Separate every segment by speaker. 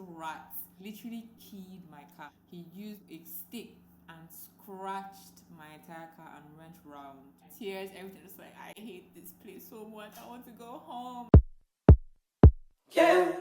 Speaker 1: little rat literally keyed my car. He used a stick and scratched my entire car and went round. Tears, everything. Just like, I hate this place so much. I want to go home. Yeah.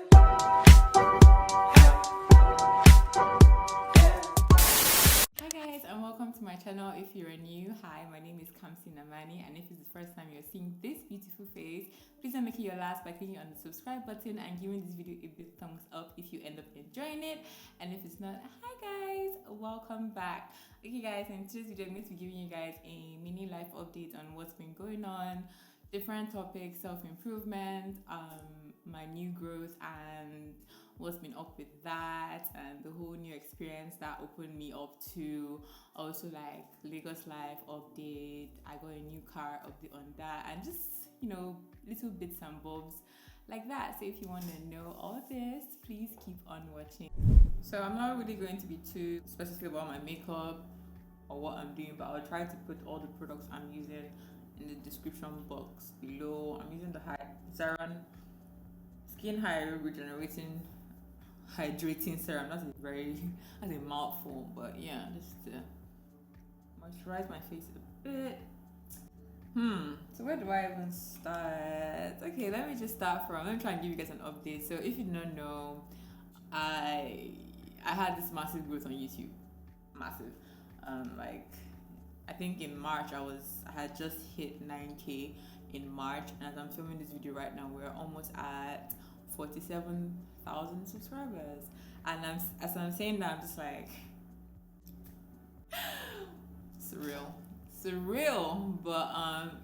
Speaker 1: Hi guys, and welcome to my channel. If you're new, hi, my name is Kamsinnamani, and if it's the first time you're seeing this beautiful face, please don't make it your last by clicking on the subscribe button and giving this video a big thumbs up if you end up enjoying it. And if it's not, hi guys, welcome back. Okay guys, in today's video I'm going to be giving you guys a mini life update on what's been going on, different topics, self-improvement, my new growth and what's been up with that, and the whole new experience that opened me up to also like Lagos life update. I got a new car update on that, and just, you know, little bits and bobs like that. So if you want to know all this, please keep on watching. So I'm not really going to be too specific about my makeup or what I'm doing, but I'll try to put all the products I'm using in the description box below. I'm using the Zaron Skin regenerating hydrating serum. That's a mouthful, but yeah, just to moisturize my face a bit. So where do I even start? Okay, let me just start from, let me try and give you guys an update. So if you don't know, I had this massive growth on YouTube. Massive. Like I think in March I had just hit 9k in March, and as I'm filming this video right now, we're almost at 47,000 subscribers. And as I'm saying that, I'm just like surreal. But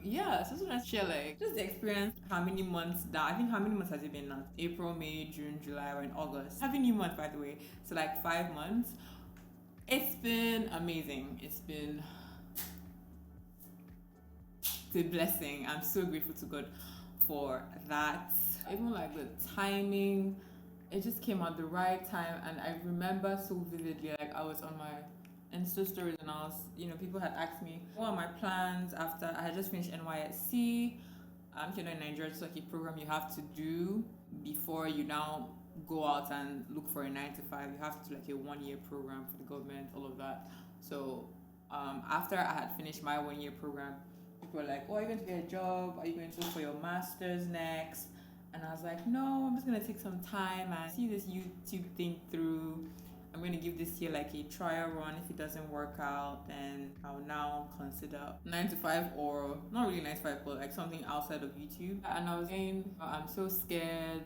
Speaker 1: yeah, so just wanna share like just the experience. How many months down? I think how many months has it been now? April, May, June, July, we're in August. Happy new month, by the way. So like 5 months. It's been amazing. It's a blessing. I'm so grateful to God for that. Even like the timing, it just came at the right time. And I remember so vividly, like I was on my Insta stories and I was, you know, people had asked me what are my plans after I had just finished NYSC. You know, in Nigeria, it's like a program you have to do before you now go out and look for a 9-to-5. You have to do like a 1-year program for the government, all of that. So after I had finished my 1-year program, people were like, oh, are you going to get a job? Are you going to look for your master's next? And I was like, no, I'm just going to take some time and see this YouTube thing through. I'm going to give this year like a trial run. If it doesn't work out, then I'll now consider 9-to-5, or not really 9-to-5, but like something outside of YouTube. And I was saying, I'm so scared.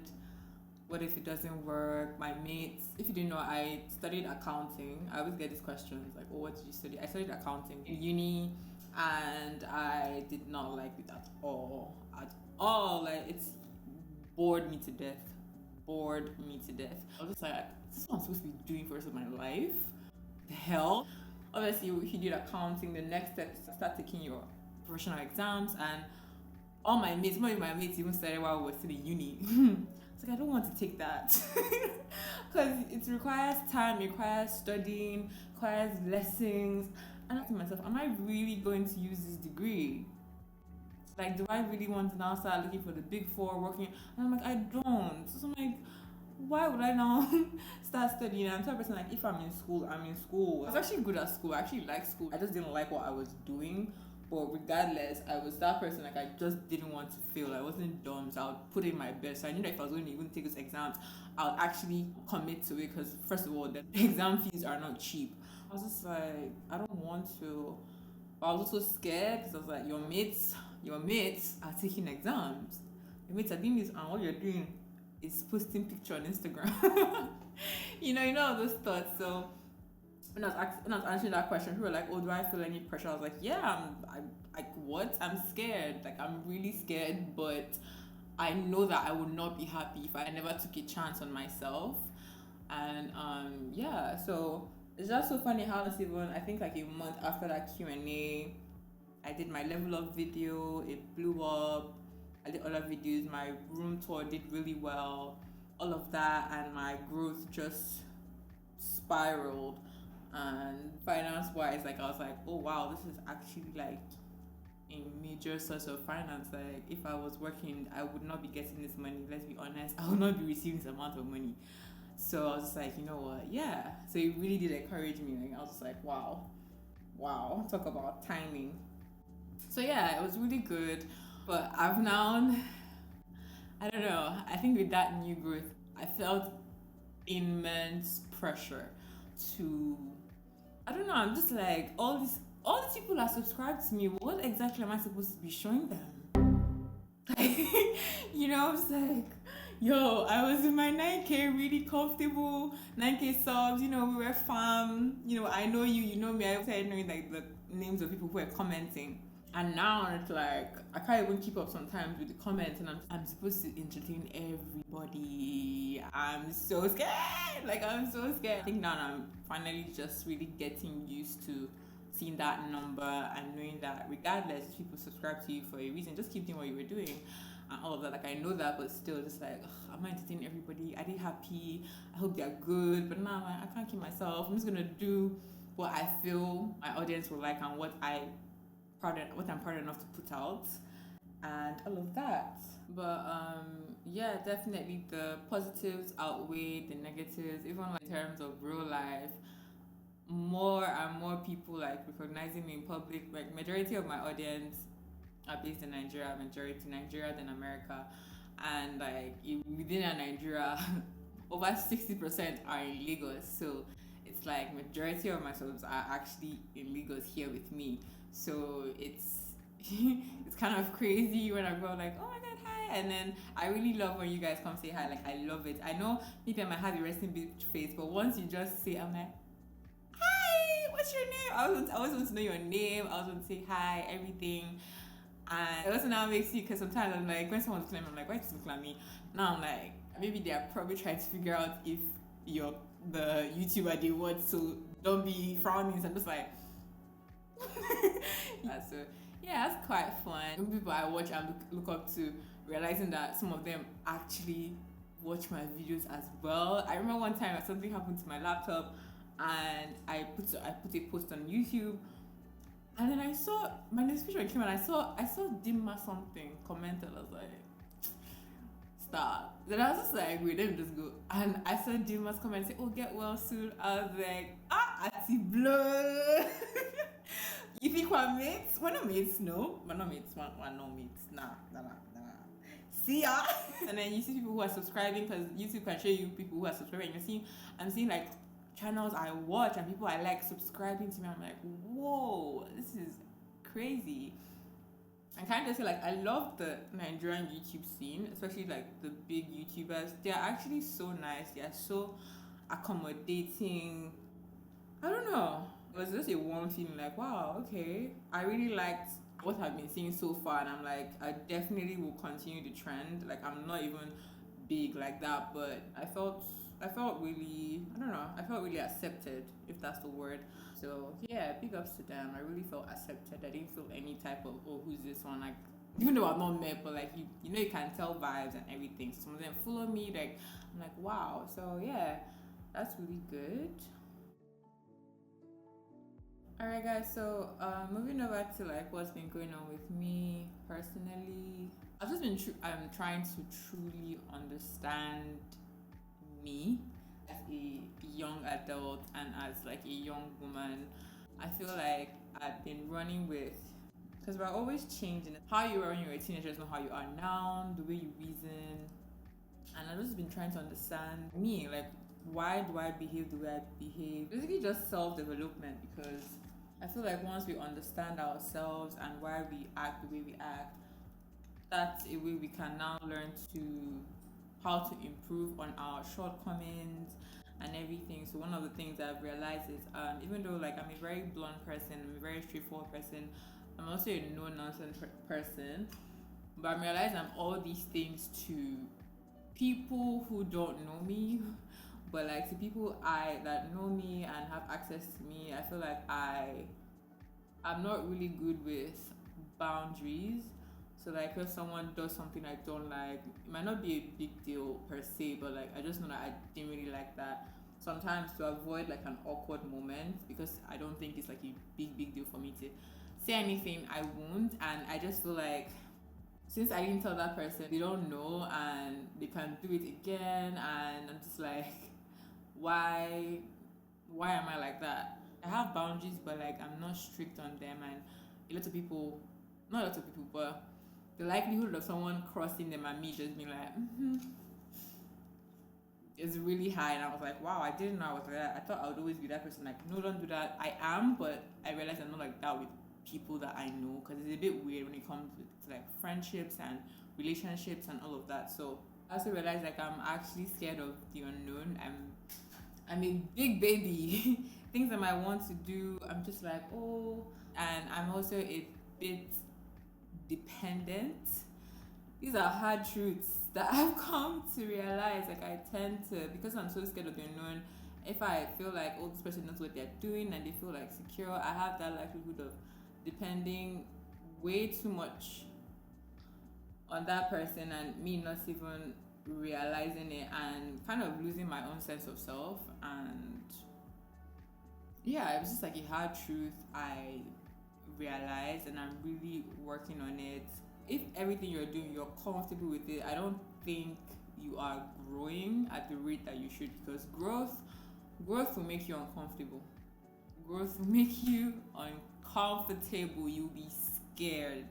Speaker 1: What if it doesn't work? My mates, if you didn't know, I studied accounting. I always get these questions like, oh, what did you study? I studied accounting in uni, and I did not like it at all. Like, it's bored me to death. I was just like, this is what I'm supposed to be doing for the rest of my life? The hell? Obviously, if you did accounting, the next step is to start taking your professional exams, and all my mates, some of my mates even started while we were still in uni. It's like, I don't want to take that because it requires time, it requires studying, requires lessons. And I thought to myself, am I really going to use this degree? Like, do I really want to now start looking for the big four, working? And I'm like, I don't. So I'm like, why would I now start studying? And I'm the person like, if I'm in school, I'm in school. I was actually good at school. I actually liked school. I just didn't like what I was doing. But regardless, I was that person, like I just didn't want to fail. I wasn't dumb, so I would put in my best. So I knew that if I was going to even take those exams, I would actually commit to it, because first of all, the exam fees are not cheap. I was just like, I don't want to. But I was also scared, because I was like, your mates are taking exams. Your mates are doing this, and all you're doing is posting picture on Instagram. you know all those thoughts. So when I was answering that question, people were like, oh, do I feel any pressure? I was like, yeah, I'm scared. Like, I'm really scared, but I know that I would not be happy if I never took a chance on myself. And yeah, so it's just so funny how this even, I think like a month after that Q&A, I did my level up video, it blew up. I did other videos, my room tour did really well, all of that, and my growth just spiraled. And finance wise, like I was like, oh wow, this is actually like a major source of finance. Like if I was working, I would not be getting this money. Let's be honest, I would not be receiving this amount of money. So I was just like, you know what, yeah. So it really did encourage me. Like I was just like, wow, talk about timing. So yeah, it was really good. But I've now, I don't know, I think with that new growth, I felt immense pressure to, I don't know, I'm just like, all these people are subscribed to me. What exactly am I supposed to be showing them? You know, I'm just like, yo, I was in my 9K really comfortable, 9K subs, you know, we were fam, you know, I know you, you know me, I started knowing like the names of people who were commenting. And now it's like, I can't even keep up sometimes with the comments, and I'm supposed to entertain everybody. I'm so scared. Like, I'm so scared. I think now I'm finally just really getting used to seeing that number and knowing that regardless if people subscribe to you for a reason, just keep doing what you were doing and all of that. Like, I know that, but still just like, I'm entertaining everybody. Are they happy? I hope they're good. But now I can't keep myself. I'm just gonna do what I feel my audience will like and what I'm proud enough to put out and all of that. But yeah, definitely the positives outweigh the negatives, even like in terms of real life. More and more people like recognizing me in public. Like majority of my audience are based in Nigeria, majority Nigeria than America, and like within Nigeria over 60% are in Lagos. So it's like majority of my subs are actually in Lagos here with me. So it's it's kind of crazy when I go like, oh my god, hi, and then I really love when you guys come say hi. Like I love it. I know maybe I might have a resting bitch face, but once you just say, I'm like, hi, what's your name? I always want to know your name. I always want to say hi, everything. And it also now makes you, because sometimes I'm like, when someone's claiming, I'm like, why is you claim me? Now I'm like, maybe they are probably trying to figure out if you're the YouTuber they want, so don't be frowning. So I'm just like, yeah, so yeah, that's quite fun. People I watch and look up to, realizing that some of them actually watch my videos as well. I remember one time something happened to my laptop, and I put a post on YouTube, and then I saw my notification came, and I saw Dimma something commented. I was like, stop. Then I was just like, wait, let me just go. And I saw Dimma's comment say, oh, get well soon. I was like, ati blow. You think we're mates? We're not mates, no. We're not mates. We're not mates. Nah. See ya. And then you see people who are subscribing, because YouTube can show you people who are subscribing. I'm seeing like channels I watch and people I like subscribing to me. I'm like, whoa, this is crazy. I kind of say like I love the Nigerian YouTube scene, especially like the big YouTubers. They're actually so nice. They are so accommodating. I don't know. It was just a warm feeling like, wow, okay. I really liked what I've been seeing so far, and I'm like, I definitely will continue the trend. Like, I'm not even big like that, but I felt really, I don't know, I felt really accepted, if that's the word. So yeah, big ups to them. I really felt accepted. I didn't feel any type of, oh, who's this one? Like, even though I've not met, but like you know, you can tell vibes and everything. So some of them follow me, like I'm like, wow. So yeah, that's really good. Alright guys, so moving over to like what's been going on with me personally. I've just been trying to truly understand me as a young adult and as like a young woman. I feel like I've been running with, because we're always changing. How you were when you were a teenager is not how you are now, the way you reason. And I've just been trying to understand me, like why do I behave the way I behave? Basically just self-development, because I feel like once we understand ourselves and why we act the way we act, that's a way we can now learn to how to improve on our shortcomings and everything. So one of the things I've realized is even though like I'm a very blunt person, I'm a very straightforward person, I'm also a no-nonsense person, but I'm realizing I'm all these things to people who don't know me. But like to people that know me and have access to me, I feel like I'm not really good with boundaries. So like if someone does something I don't like, it might not be a big deal per se, but like I just know that I didn't really like that. Sometimes to avoid like an awkward moment, because I don't think it's like a big deal for me to say anything, I won't. And I just feel like since I didn't tell that person, they don't know and they can do it again, and I'm just like, why am I like that? I have boundaries, but like I'm not strict on them, and a lot of people, not a lot of people, but the likelihood of someone crossing them and me just being like, is really high. And I was like, wow, I didn't know I was like that. I thought I would always be that person. Like, no, don't do that. I am, but I realized I'm not like that with people that I know, because it's a bit weird when it comes to like friendships and relationships and all of that. So I also realized like I'm actually scared of the unknown. I'm a big baby. Things I might want to do, I'm just like, oh. And I'm also a bit dependent. These are hard truths that I've come to realize. Like, I tend to, because I'm so scared of the unknown, if I feel like, oh, this person knows what they're doing and they feel like secure, I have that likelihood of depending way too much on that person and me not even realizing it, and kind of losing my own sense of self. And yeah, it was just like a hard truth I realized, and I'm really working on it. If everything you're doing, you're comfortable with it, I don't think you are growing at the rate that you should, because growth will make you uncomfortable. Growth will make you uncomfortable. You'll be scared.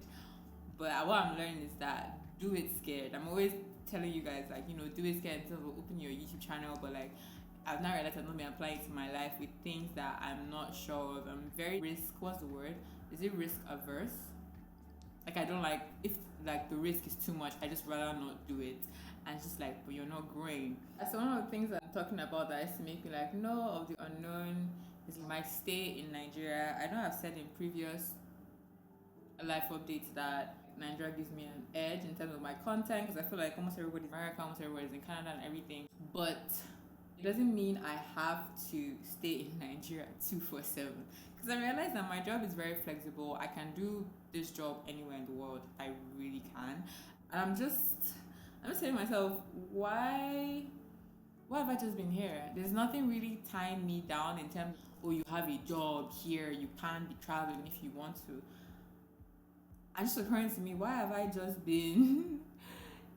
Speaker 1: But what I'm learning is that do it scared. I'm always telling you guys, like, do it scared in terms of open your YouTube channel, but like I've now realized I've not been applying it to my life with things that I'm not sure of. I'm very what's the word? Is it risk averse? Like, I don't like, if like the risk is too much, I just rather not do it. And it's just like, but you're not growing. So one of the things I'm talking about that is to make me like, no, of the unknown is my stay in Nigeria. I know I've said in previous life updates that Nigeria gives me an edge in terms of my content, because I feel like almost everybody's in America, almost everybody's in Canada and everything. But it doesn't mean I have to stay in Nigeria 24/7. Because I realize that my job is very flexible. I can do this job anywhere in the world. I really can. And I'm just saying to myself, why have I just been here? There's nothing really tying me down in terms of, oh, you have a job here, you can be traveling if you want to. And just occurring to me, why have I just been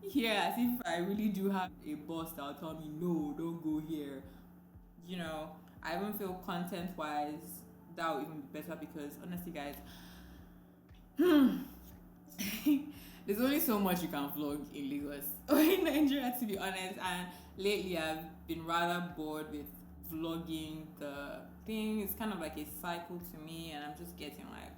Speaker 1: here as if I really do have a boss that will tell me, no, don't go here. I even feel content wise that would even be better, because honestly, guys, there's only so much you can vlog in Lagos or in Nigeria, to be honest. And lately I've been rather bored with vlogging. The thing is kind of like a cycle to me, and I'm just getting like,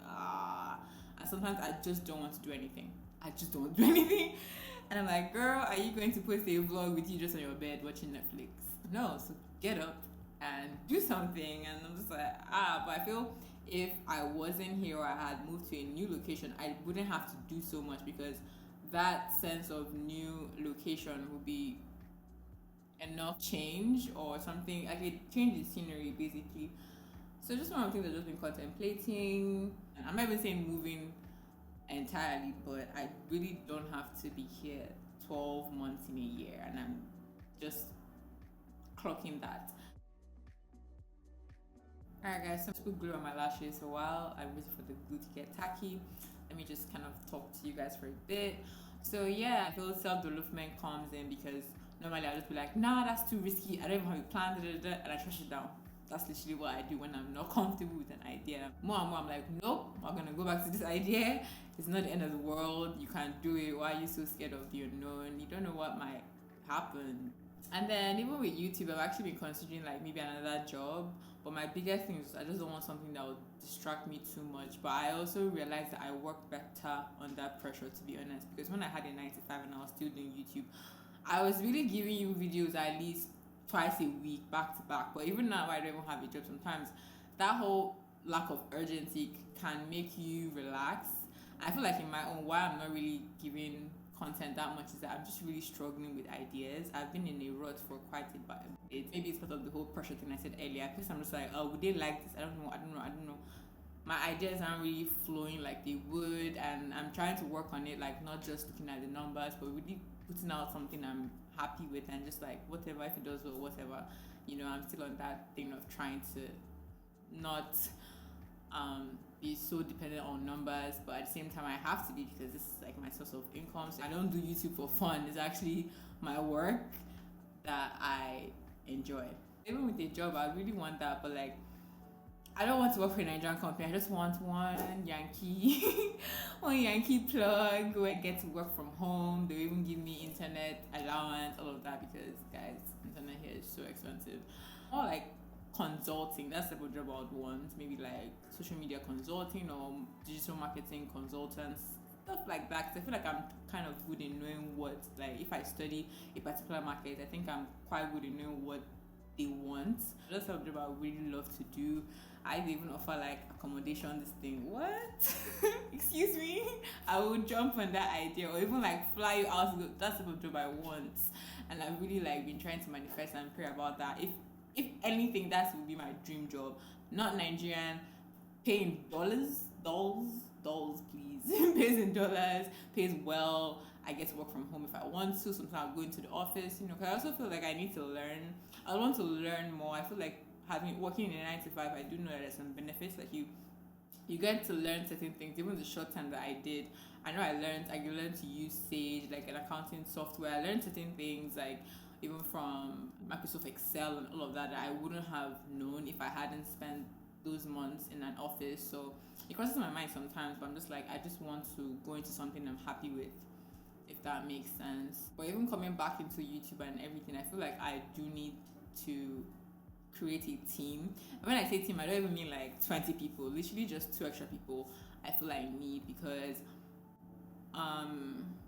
Speaker 1: and sometimes I just don't want to do anything. And I'm like, girl, are you going to post a vlog with you just on your bed watching Netflix? No, so get up and do something. And I'm just like, but I feel if I wasn't here or I had moved to a new location, I wouldn't have to do so much, because that sense of new location would be enough change or something. Like, it changes scenery basically. So just one of the things I've just been contemplating. I'm not even saying moving entirely, but I really don't have to be here 12 months in a year, and I'm just clocking that. Alright guys, so I'm just put glue on my lashes. So while I'm waiting for the glue to get tacky, let me just kind of talk to you guys for a bit. So yeah, I feel self-development comes in, because normally I'll just be like, nah, that's too risky, I don't even have a plan, and I trash it down. That's literally what I do when I'm not comfortable with an idea. More and more I'm like, nope, I'm gonna go back to this idea. It's not the end of the world. You can't do it. Why are you so scared of the unknown? You don't know what might happen. And then even with YouTube, I've actually been considering like maybe another job. But my biggest thing is I just don't want something that would distract me too much. But I also realized that I work better under pressure, to be honest. Because when I had a 9 to 5 and I was still doing YouTube, I was really giving you videos at least twice a week, back to back. But even now I don't even have a job, sometimes that whole lack of urgency can make you relax. I feel like in my own, why I'm not really giving content that much is that I'm just really struggling with ideas. I've been in a rut for quite a bit. Maybe it's part of the whole pressure thing I said earlier, because I'm just like, oh, would they like this? I don't know. My ideas aren't really flowing like they would, and I'm trying to work on it, like not just looking at the numbers, but really putting out something I'm happy with, and just like whatever, if it does well, whatever. I'm still on that thing of trying to not be so dependent on numbers, but at the same time I have to be, because this is like my source of income. So I don't do YouTube for fun. It's actually my work that I enjoy. Even with a job, I really want that, but like I don't want to work for a Nigerian company. I just want one Yankee, one Yankee plug where I get to work from home. They even give me internet allowance, all of that, because guys, internet here is so expensive. Or like consulting, that's the job I would want. Maybe like social media consulting or digital marketing consultants, stuff like that. 'Cause I feel like I'm kind of good in knowing what, like if I study a particular market, I think I'm quite good in knowing what they want. That's a job I would really love to do. I even offer like accommodation, this thing. What? Excuse me? I would jump on that idea, or even like fly you out to go. That's the type of job I want. And I've really like been trying to manifest and pray about that. If anything, that would be my dream job. Not Nigerian, paying dolls, please. Pays in dollars, pays well. I get to work from home if I want to. Sometimes I'll go into the office, because I also feel like I need to learn. I want to learn more. I feel like working in a 9 to 5, I do know that there's some benefits. Like you get to learn certain things. Even the short time that I did, I learned to use Sage, like an accounting software. I learned certain things, like even from Microsoft Excel and all of that I wouldn't have known if I hadn't spent those months in an office. So it crosses my mind sometimes, but I'm just like, I just want to go into something I'm happy with, if that makes sense. But even coming back into YouTube and everything, I feel like I do need to create a team. And when I say team, I don't even mean like 20 people, literally just 2 extra people I feel I need, because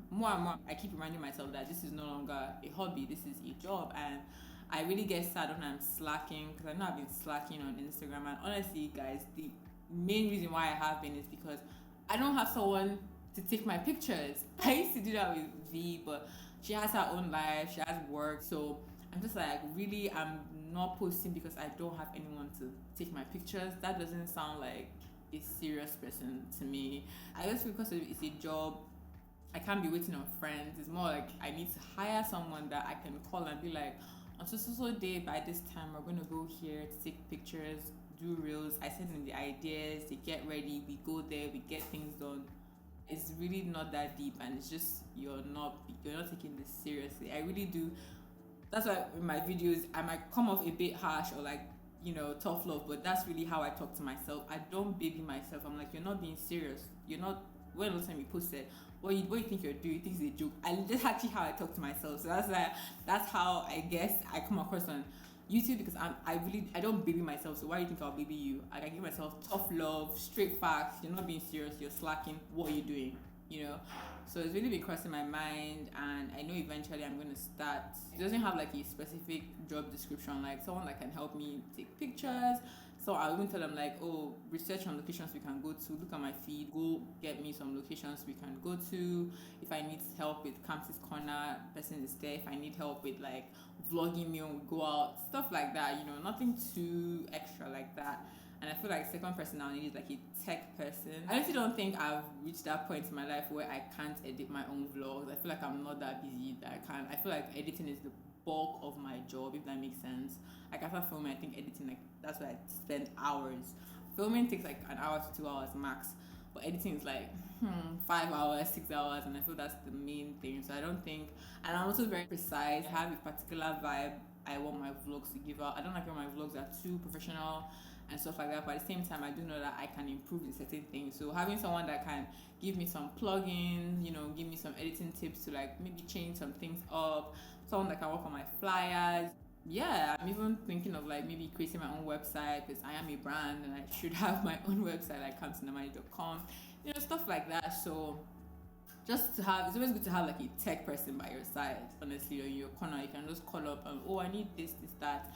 Speaker 1: more and more I keep reminding myself that this is no longer a hobby, this is a job. And I really get sad when I'm slacking, because I know I've been slacking on Instagram. And honestly guys, the main reason why I have been is because I don't have someone to take my pictures. I used to do that with V, but she has her own life, she has work, so I'm just like, really, I'm not posting because I don't have anyone to take my pictures. That doesn't sound like a serious person to me. I just feel because it's a job, I can't be waiting on friends. It's more like I need to hire someone that I can call and be like, on so day by this time we're going to go here to take pictures, do reels. I send them the ideas, they get ready, we go there, we get things done. It's really not that deep, and it's just you're not taking this seriously. I really do. That's why in my videos I might come off a bit harsh or like, tough love, but that's really how I talk to myself. I don't baby myself. I'm like, you're not being serious. You're not. When the last time you posted, what you think you're doing? You think it's a joke? And that's actually how I talk to myself. So that's how I guess I come across on YouTube, because I don't baby myself. So why do you think I'll baby you? Like, I give myself tough love, straight facts. You're not being serious. You're slacking. What are you doing? So it's really been crossing my mind, and I know eventually I'm going to start. It doesn't have like a specific job description, like someone that can help me take pictures. So I even tell them like, oh, research on locations we can go to, look at my feed, go get me some locations we can go to. If I need help with Kamsi's corner, person is there. If I need help with like vlogging me when we go out, stuff like that, nothing too extra like that. And I feel like second person I need is like a tech person. I honestly don't think I've reached that point in my life where I can't edit my own vlogs. I feel like I'm not that busy that I can't. I feel like editing is the bulk of my job, if that makes sense. Like after filming, I think editing, like that's where I spend hours. Filming takes like an hour to 2 hours max, but editing is like 5 hours, 6 hours, and I feel that's the main thing. So I don't think, and I'm also very precise. I have a particular vibe I want my vlogs to give out. I don't like when my vlogs are too professional and stuff like that, but at the same time I do know that I can improve in certain things. So having someone that can give me some plugins, give me some editing tips to like maybe change some things up, someone that can work on my flyers. Yeah, I'm even thinking of like maybe creating my own website, because I am a brand and I should have my own website, like kamsinnamani.com, stuff like that. So just to have, it's always good to have like a tech person by your side, honestly, or in your corner. You can just call up and, oh, I need this, that,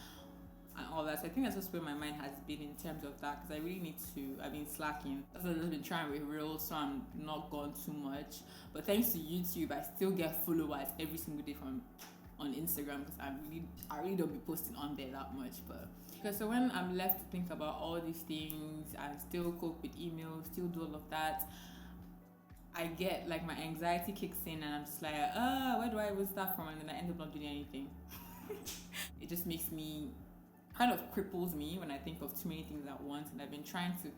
Speaker 1: and all that. So I think that's just where my mind has been in terms of that, because I really need to. I've been slacking. That's why I've just been trying with reels, so I'm not gone too much. But thanks to YouTube, I still get followers every single day on Instagram, because I really don't be posting on there that much. But because so when I'm left to think about all these things and still cope with emails, still do all of that, I get like my anxiety kicks in, and I'm just like, where do I even start from? And then I end up not doing anything. It just makes me, kind of cripples me when I think of too many things at once. And I've been trying to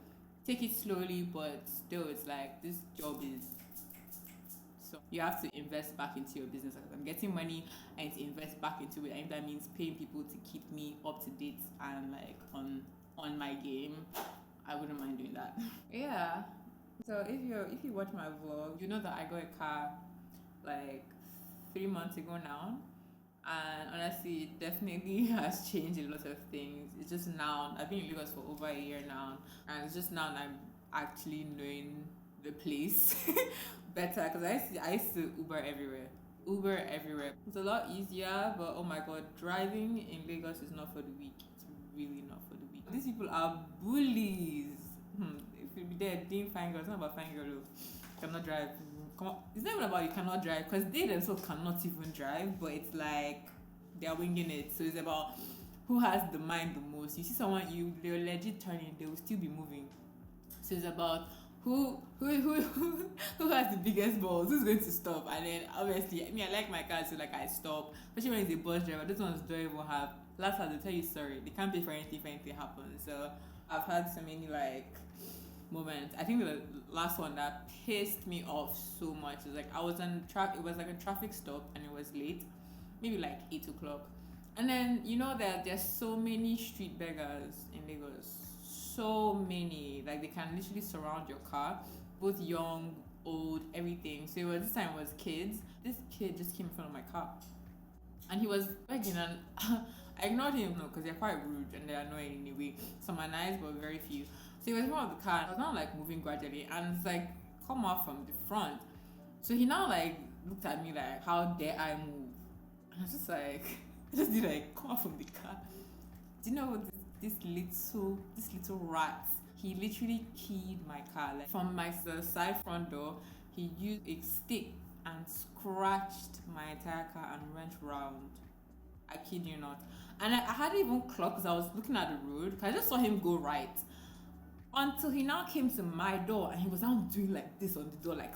Speaker 1: take it slowly, but still it's like this job is So you have to invest back into your business. Like, I'm getting money, I need to invest back into it, and if that means paying people to keep me up to date and like on my game, I wouldn't mind doing that. Yeah. So if you watch my vlog, you know that I got a car like 3 months ago now. And honestly, it definitely has changed a lot of things. It's just now, I've been in Lagos for over a year now, and it's just now that I'm actually knowing the place better, because I used to Uber everywhere. It's a lot easier, but oh my god, driving in Lagos is not for the weak. It's really not for the weak. These people are bullies. If you be there doing fine girls, it's not about fine girls. Cannot drive. Come on. It's not even about you cannot drive, because they themselves cannot even drive, but it's like they're winging it. So it's about who has the mind the most. You see someone, they're legit turning, they will still be moving. So it's about who has the biggest balls, who's going to stop. And then obviously, I mean, I like my car, so like I stop, especially when it's a bus driver. Those ones don't even have, last time they tell you sorry, they can't pay for anything if anything happens. So I've had so many like moments. I think the last one that pissed me off so much is like I was on track, it was like a traffic stop and it was late, maybe like 8 o'clock. And then you know that there's so many street beggars in Lagos, so many, like they can literally surround your car, both young, old, everything. So it was, this time it was kids. This kid just came in front of my car and he was begging, and I ignored him because they're quite rude and they're annoying anyway. Some are nice but very few. So he was in front of the car. I was now like moving gradually, and it's like come off from the front. So he now like looked at me like, how dare I move? And I was just like, I just did like come off from the car. Do you know what this little rat? He literally keyed my car. Like from my side front door, he used a stick and scratched my entire car and went round. I kid you not. And I hadn't even clocked because I was looking at the road. I just saw him go right. Until he now came to my door and he was now doing like this on the door, like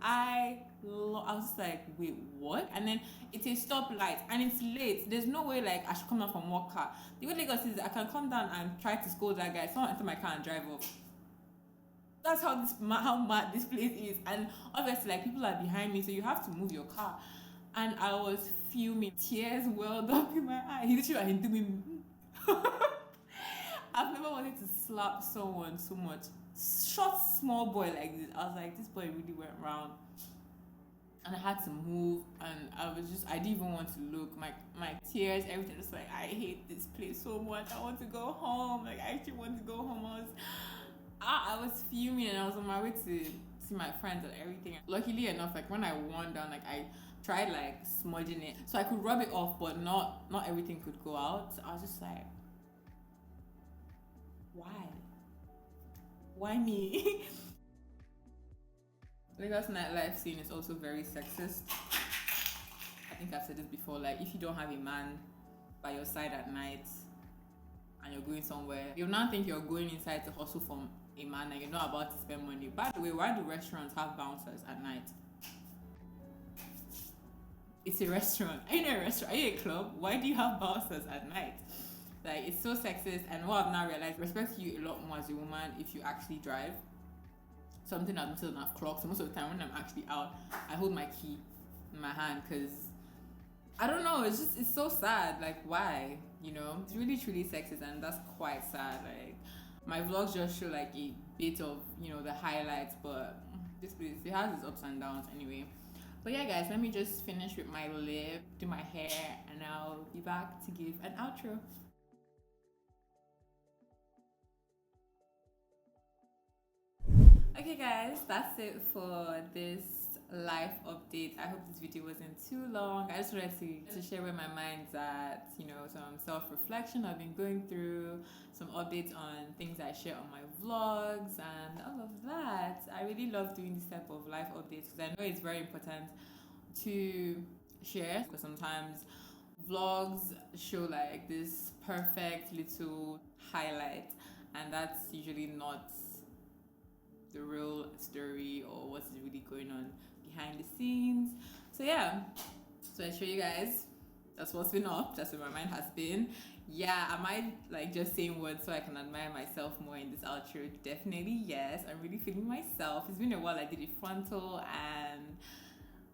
Speaker 1: I was just like, wait, what? And then it's a stoplight and it's late. There's no way like I should come out from one car. The way Lagos is, I can come down and try to scold that guy. Someone enter my car and drive off. That's how mad this place is. And obviously, like people are behind me, so you have to move your car. And I was fuming, tears welled up in my eye. He literally like, he me. I've never wanted to slap someone so much. Short, small boy like this. I was like, this boy really went round. And I had to move, and I didn't even want to look. My tears, everything, just like, I hate this place so much. I want to go home. Like, I actually want to go home. I was fuming, and I was on my way to see my friends and everything. Luckily enough, like when I worn down, like I tried like smudging it so I could rub it off, but not everything could go out. So I was just like, why me? Lagos nightlife scene is also very sexist. I think I've said this before. Like, if you don't have a man by your side at night and you're going somewhere, you'll now think you're going inside to hustle from a man and you're not about to spend money. By the way, why do restaurants have bouncers at night? It's a restaurant. Are you in a restaurant? Are you a club? Why do you have bouncers at night? Like, it's so sexist. And what I've now realized, respect you a lot more as a woman if you actually drive. Something that doesn't have clock. So most of the time when I'm actually out, I hold my key in my hand because I don't know. It's so sad. Like, why? You know, it's really truly sexist, and that's quite sad. Like, my vlogs just show like a bit of, you know, the highlights, but this place, it has its ups and downs anyway. But yeah, guys, let me just finish with my lip, do my hair, and I'll be back to give an outro. Okay guys, that's it for this life update. I hope this video wasn't too long. I just wanted to share where my mind's at, you know, some self-reflection I've been going through, some updates on things I share on my vlogs and all of that. I really love doing this type of life updates because I know it's very important to share, because sometimes vlogs show like this perfect little highlight, and that's usually not the real story or what's really going on behind the scenes. So yeah, so I show you guys That's what's been up. That's where my mind has been. Yeah, am I like just saying words so I can admire myself more in this outro? Definitely yes. I'm really feeling myself. It's been a while I did a frontal, and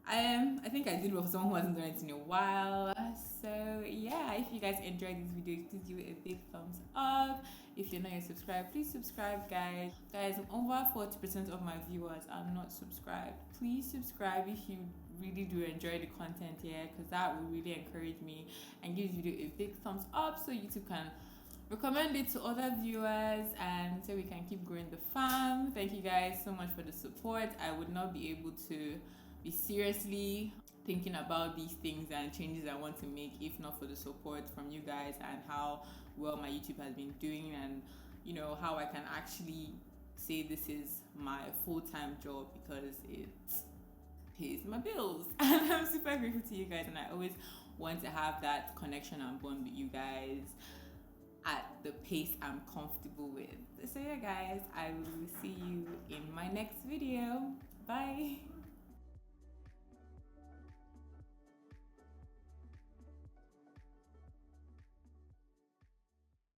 Speaker 1: I think I did it with someone who hasn't done it in a while. So yeah, if you guys enjoyed this video, please give it a big thumbs up. If you're not yet subscribed, please subscribe, guys. Guys, over 40% of my viewers are not subscribed. Please subscribe if you really do enjoy the content here, because that will really encourage me, and give this video a big thumbs up so YouTube can recommend it to other viewers, and so we can keep growing the fam. Thank you guys so much for the support. I would not be able to be seriously thinking about these things and changes I want to make if not for the support from you guys, and how well my YouTube has been doing, and you know how I can actually say this is my full-time job because it pays my bills. And I'm super grateful to you guys, and I always want to have that connection and bond with you guys at the pace I'm comfortable with. So yeah guys, I will see you in my next video. Bye.